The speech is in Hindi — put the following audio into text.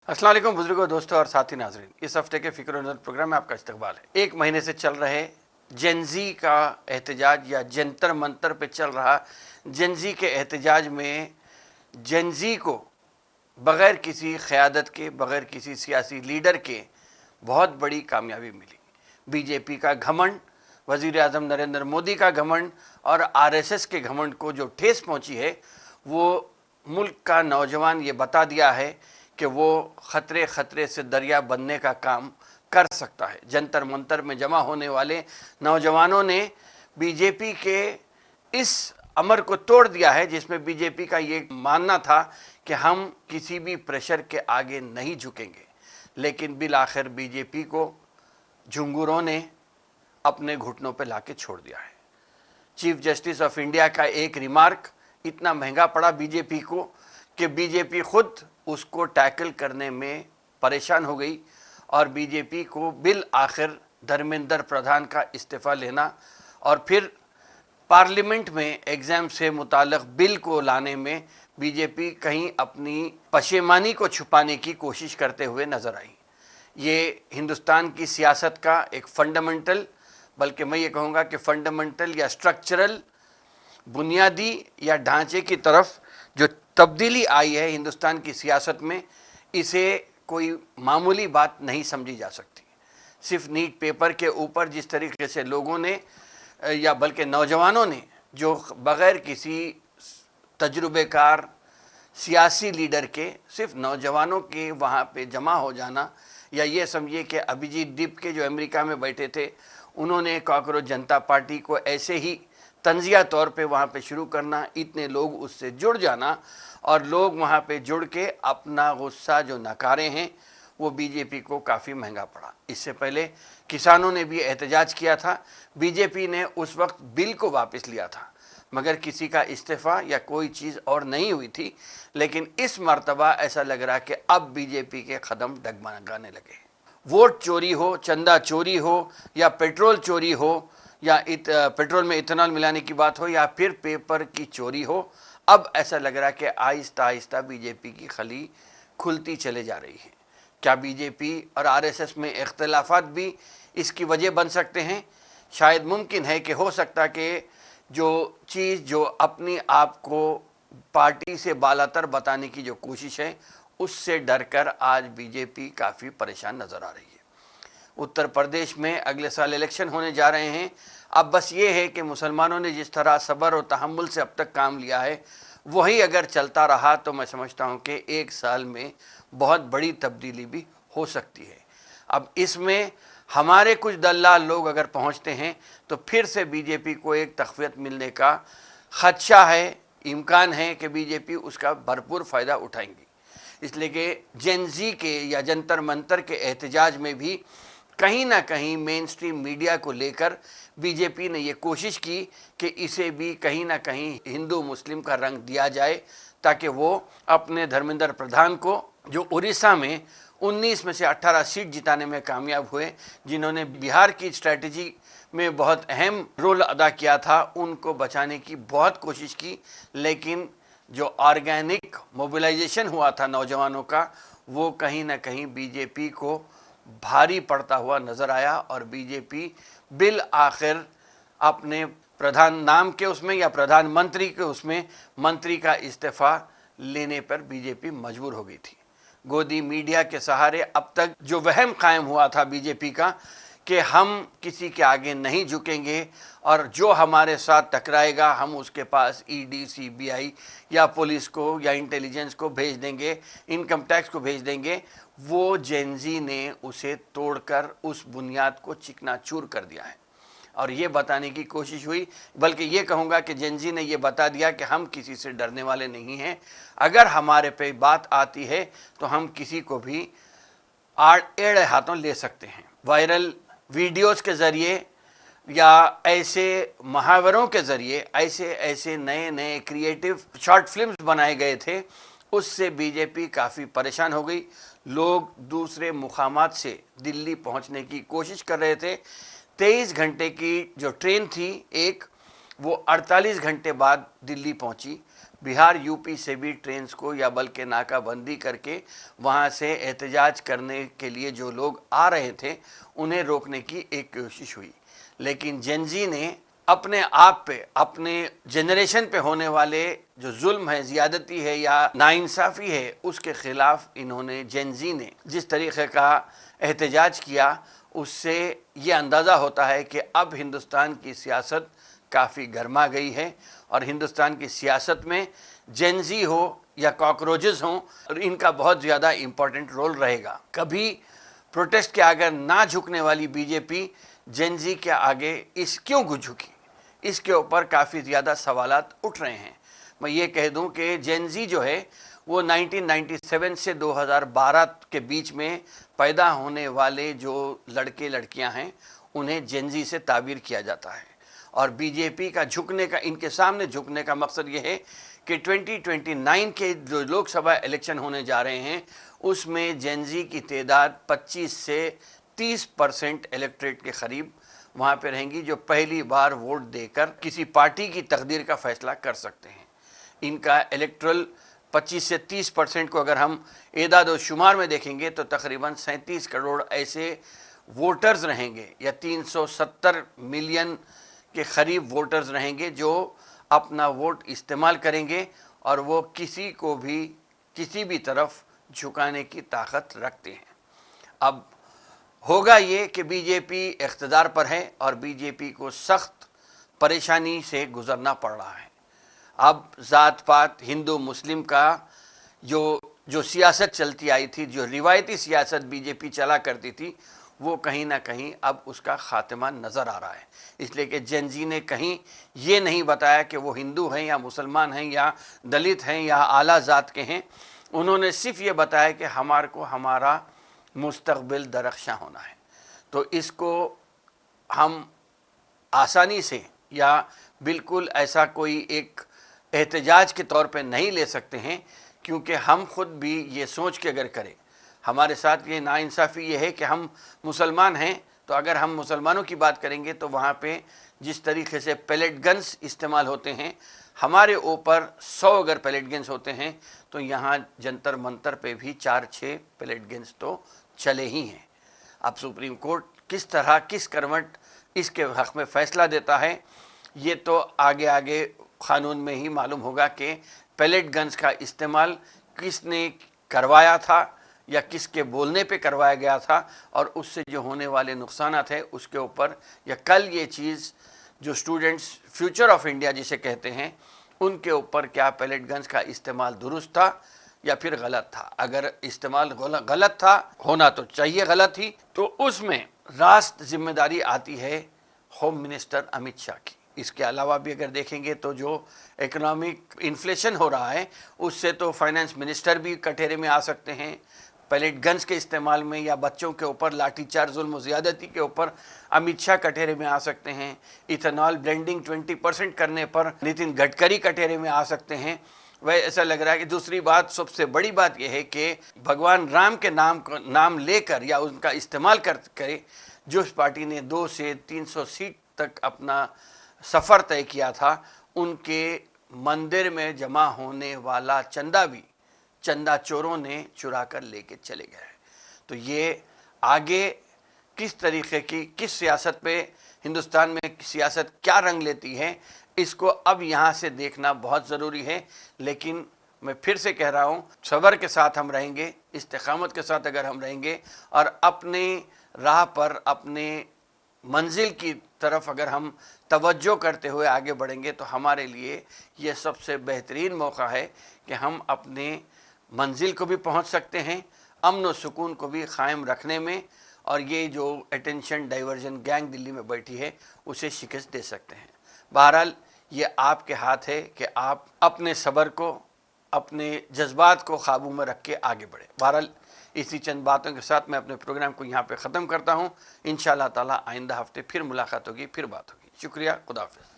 अस्सलाम वालेकुम बुजुर्गों, दोस्तों और साथी नाजरीन। इस हफ्ते के फ़िक्र नज़र प्रोग्राम में आपका इस्तकबाल है। एक महीने से चल रहे जेनजी का एहतजाज या जंतर मंतर पे चल रहा जेनजी के एहतजाज में जेनजी को बग़ैर किसी क़यादत के, बग़ैर किसी सियासी लीडर के बहुत बड़ी कामयाबी मिली। बीजेपी का घमंड, वज़ीर आज़म नरेंद्र मोदी का घमंड और आरएसएस के घमंड को जो ठेस पहुंची है, वो मुल्क का नौजवान ये बता दिया है कि वो ख़तरे से दरिया बनने का काम कर सकता है। जंतर मंतर में जमा होने वाले नौजवानों ने बीजेपी के इस अमर को तोड़ दिया है, जिसमें बीजेपी का ये मानना था कि हम किसी भी प्रेशर के आगे नहीं झुकेंगे। लेकिन बिल आखिर बीजेपी को झुंगुरों ने अपने घुटनों पर लाके छोड़ दिया है। चीफ जस्टिस ऑफ इंडिया का एक रिमार्क इतना महंगा पड़ा बीजेपी को कि बीजेपी खुद उसको टैकल करने में परेशान हो गई और बीजेपी को बिल आखिर धर्मेंद्र प्रधान का इस्तीफ़ा लेना और फिर पार्लियामेंट में एग्ज़ाम से मुताल्लिक़ बिल को लाने में बीजेपी कहीं अपनी पशेमानी को छुपाने की कोशिश करते हुए नज़र आई। ये हिंदुस्तान की सियासत का एक फंडामेंटल, बल्कि मैं ये कहूँगा कि फंडामेंटल या स्ट्रक्चरल, बुनियादी या ढांचे की तरफ जो तब्दीली आई है हिंदुस्तान की सियासत में, इसे कोई मामूली बात नहीं समझी जा सकती। सिर्फ नीट पेपर के ऊपर जिस तरीके से लोगों ने या बल्कि नौजवानों ने जो बग़ैर किसी तजुर्बेकार सियासी लीडर के सिर्फ नौजवानों के वहाँ पे जमा हो जाना, या ये समझिए कि अभिजीत दीप के जो अमेरिका में बैठे थे, उन्होंने कॉकरोच जनता पार्टी को ऐसे ही तंजिया तौर पे वहाँ पे शुरू करना, इतने लोग उससे जुड़ जाना और लोग वहाँ पे जुड़ के अपना गुस्सा जो नकारे हैं, वो बीजेपी को काफ़ी महंगा पड़ा। इससे पहले किसानों ने भी एहतजाज किया था। बीजेपी ने उस वक्त बिल को वापस लिया था, मगर किसी का इस्तीफ़ा या कोई चीज़ और नहीं हुई थी। लेकिन इस मर्तबा ऐसा लग रहा कि अब बीजेपी के कदम डगमगाने लगे। वोट चोरी हो, चंदा चोरी हो, या पेट्रोल चोरी हो, या पेट्रोल में इथेनॉल मिलाने की बात हो, या फिर पेपर की चोरी हो, अब ऐसा लग रहा है कि आहिस्ता आहिस्ता बीजेपी की खली खुलती चले जा रही है। क्या बीजेपी और आरएसएस में इख्तलाफात भी इसकी वजह बन सकते हैं? शायद मुमकिन है कि हो सकता कि जो चीज़ जो अपनी आप को पार्टी से बालातर बताने की जो कोशिश है, उससे डरकर आज बीजेपी काफ़ी परेशान नज़र आ रही है। उत्तर प्रदेश में अगले साल इलेक्शन होने जा रहे हैं। अब बस ये है कि मुसलमानों ने जिस तरह सब्र और तहम्मुल से अब तक काम लिया है, वही अगर चलता रहा तो मैं समझता हूँ कि एक साल में बहुत बड़ी तब्दीली भी हो सकती है। अब इसमें हमारे कुछ दल्लाल लोग अगर पहुँचते हैं तो फिर से बीजेपी को एक तक़वियत मिलने का ख़दशा है, इम्कान है कि बीजेपी उसका भरपूर फ़ायदा उठाएंगी। इसलिए कि जेनजी के या जंतर मंतर के एहतजाज में भी कहीं ना कहीं मेन स्ट्रीम मीडिया को लेकर बीजेपी ने ये कोशिश की कि इसे भी कहीं ना कहीं हिंदू मुस्लिम का रंग दिया जाए, ताकि वो अपने धर्मेंद्र प्रधान को, जो उड़ीसा में 19 में से 18 सीट जिताने में कामयाब हुए, जिन्होंने बिहार की स्ट्रेटजी में बहुत अहम रोल अदा किया था, उनको बचाने की बहुत कोशिश की। लेकिन जो ऑर्गेनिक मोबिलाइजेशन हुआ था नौजवानों का, वो कहीं ना कहीं बीजेपी को भारी पड़ता हुआ नज़र आया और बीजेपी बिल आखिर अपने प्रधान नाम के उसमें या प्रधानमंत्री के उसमें मंत्री का इस्तीफ़ा लेने पर बीजेपी मजबूर हो गई थी। गोदी मीडिया के सहारे अब तक जो वहम कायम हुआ था बीजेपी का कि हम किसी के आगे नहीं झुकेंगे और जो हमारे साथ टकराएगा हम उसके पास ईडी, सीबीआई या पुलिस को या इंटेलिजेंस को भेज देंगे, इनकम टैक्स को भेज देंगे, वो जेनजी ने उसे तोड़कर उस बुनियाद को चिकनाचूर कर दिया है। और ये बताने की कोशिश हुई, बल्कि ये कहूँगा कि जेनजी ने ये बता दिया कि हम किसी से डरने वाले नहीं हैं। अगर हमारे पे बात आती है तो हम किसी को भी एड़े हाथों ले सकते हैं। वायरल वीडियोस के ज़रिए या ऐसे मुहावरों के ज़रिए ऐसे नए नए क्रिएटिव शॉर्ट फिल्म्स बनाए गए थे, उससे बीजेपी काफ़ी परेशान हो गई। लोग दूसरे मुकामात से दिल्ली पहुंचने की कोशिश कर रहे थे। 23 घंटे की जो ट्रेन थी एक, वो 48 घंटे बाद दिल्ली पहुंची। बिहार यूपी से भी ट्रेन्स को या बल्कि नाकाबंदी करके वहाँ से एहतजाज करने के लिए जो लोग आ रहे थे उन्हें रोकने की एक कोशिश हुई। लेकिन जेनजी ने अपने आप पे, अपने जनरेशन पे होने वाले जो जुल्म है, ज़्यादती है या नाइंसाफ़ी है, उसके ख़िलाफ़ इन्होंने, जेनजी ने जिस तरीक़े का एहतजाज किया, उससे ये अंदाज़ा होता है कि अब हिंदुस्तान की सियासत काफ़ी गर्मा गई है और हिंदुस्तान की सियासत में जेनजी हो या कॉकरोचेस हों, इनका बहुत ज़्यादा इम्पोर्टेंट रोल रहेगा। कभी प्रोटेस्ट के आगे ना झुकने वाली बीजेपी जेनजी के आगे क्यों झुकी, इसके ऊपर काफ़ी ज़्यादा सवालात उठ रहे हैं। मैं ये कह दूं कि जेनजी जो है वो 1997 से 2012 के बीच में पैदा होने वाले जो लड़के लड़कियां हैं उन्हें जेनजी से ताबीर किया जाता है। और बीजेपी का झुकने का, इनके सामने झुकने का मकसद ये है कि 2029 के जो लोकसभा इलेक्शन होने जा रहे हैं उसमें जेनजी की तादाद 25 से 30% इलेक्ट्रेट के करीब वहाँ पे रहेंगी, जो पहली बार वोट देकर किसी पार्टी की तकदीर का फैसला कर सकते हैं। इनका इलेक्ट्रल 25 से 30% को अगर हम एदाद और शुमार में देखेंगे तो तकरीबन 37 करोड़ ऐसे वोटर्स रहेंगे या 370 मिलियन के करीब वोटर्स रहेंगे जो अपना वोट इस्तेमाल करेंगे और वो किसी को भी किसी भी तरफ झुकाने की ताकत रखते हैं। अब होगा ये कि बीजेपी इख्तिदार पर है और बीजेपी को सख्त परेशानी से गुजरना पड़ रहा है। अब ज़ात पात, हिंदू मुस्लिम का जो सियासत चलती आई थी, जो रिवायती सियासत बीजेपी चला करती थी, वो कहीं ना कहीं अब उसका ख़ात्मा नज़र आ रहा है। इसलिए कि जेनजी ने कहीं ये नहीं बताया कि वो हिंदू हैं या मुसलमान हैं या दलित हैं या आला ज़ात के हैं। उन्होंने सिर्फ ये बताया कि हमारे को हमारा मुस्तक़बिल दरख्शां होना है। तो इसको हम आसानी से या बिल्कुल ऐसा कोई एक एहतजाज के तौर पे नहीं ले सकते हैं, क्योंकि हम खुद भी ये सोच के अगर करें, हमारे साथ ये नाइंसाफ़ी ये है कि हम मुसलमान हैं, तो अगर हम मुसलमानों की बात करेंगे तो वहाँ पे जिस तरीके से पैलेट गन्स इस्तेमाल होते हैं, हमारे ऊपर 100 अगर पैलेट गन्स होते हैं तो यहाँ जंतर मंतर पे भी 4-6 पैलेट गन्स तो चले ही हैं। अब सुप्रीम कोर्ट किस तरह किस करवट इसके हक़ में फ़ैसला देता है, ये तो आगे आगे क़ानून में ही मालूम होगा कि पैलेट गन्स का इस्तेमाल किसने करवाया था या किसके बोलने पे करवाया गया था और उससे जो होने वाले नुकसानात है उसके ऊपर, या कल ये चीज़ जो स्टूडेंट्स फ्यूचर ऑफ इंडिया जिसे कहते हैं उनके ऊपर क्या पैलेट गन्स का इस्तेमाल दुरुस्त था या फिर गलत था। अगर इस्तेमाल गलत था, होना तो चाहिए गलत ही, तो उसमें रास्त जिम्मेदारी आती है होम मिनिस्टर अमित शाह की। इसके अलावा भी अगर देखेंगे तो जो इकोनॉमिक इन्फ्लेशन हो रहा है उससे तो फाइनेंस मिनिस्टर भी कटहरे में आ सकते हैं। पैलेट गन्स के इस्तेमाल में या बच्चों के ऊपर लाठीचार्ज, जुल्म और ज़्यादती के ऊपर अमित शाह कटहरे में आ सकते हैं। इथेनॉल ब्लेंडिंग 20% करने पर नितिन गडकरी कटहरे में आ सकते हैं। वह ऐसा लग रहा है कि दूसरी बात, सबसे बड़ी बात यह है कि भगवान राम के नाम लेकर या उनका इस्तेमाल करे, जो पार्टी ने 200 से 300 सीट तक अपना सफ़र तय किया था, उनके मंदिर में जमा होने वाला चंदा भी चंदा चोरों ने चुरा कर लेके चले गए। तो ये आगे किस तरीके की किस सियासत पे हिंदुस्तान में सियासत क्या रंग लेती है, इसको अब यहाँ से देखना बहुत ज़रूरी है। लेकिन मैं फिर से कह रहा हूँ, सब्र के साथ हम रहेंगे, इस्तिकामत के साथ अगर हम रहेंगे और अपने राह पर अपने मंजिल की तरफ अगर हम तवज्जो करते हुए आगे बढ़ेंगे तो हमारे लिए ये सबसे बेहतरीन मौका है कि हम अपने मंजिल को भी पहुंच सकते हैं, अमन व सुकून को भी कायम रखने में, और ये जो अटेंशन डाइवर्जन गैंग दिल्ली में बैठी है उसे शिकस्त दे सकते हैं। बहरहाल ये आपके हाथ है कि आप अपने सब्र को, अपने जज्बात को काबू में रख के आगे बढ़ें। बहरहाल इसी चंद बातों के साथ मैं अपने प्रोग्राम को यहाँ पे ख़त्म करता हूँ। इंशाअल्लाह ताला आइंदा हफ्ते फिर मुलाकात होगी, फिर बात होगी। शुक्रिया, खुदा हाफ़िज़।